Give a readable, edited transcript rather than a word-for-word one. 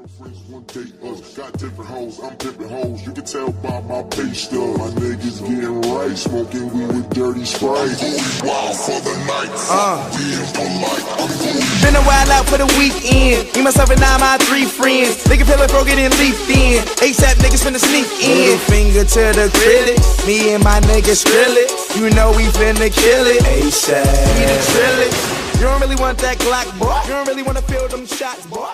Girlfriends one date us, got different hoes, I'm pimping hoes. You can tell by my pay stub. My niggas getting right, smoking weed with dirty Sprite. I'm going wild for the night, being polite. I'm going been a while out for the weekend. Me, myself, and now my 3 friends. Nigga pillow broken and leafed in. ASAP niggas finna sneak in. Middle finger to the critics. Me and my niggas grill it. You know we finna kill it. ASAP. We the drill it. You don't really want that Glock, boy. You don't really wanna feel them shots, boy.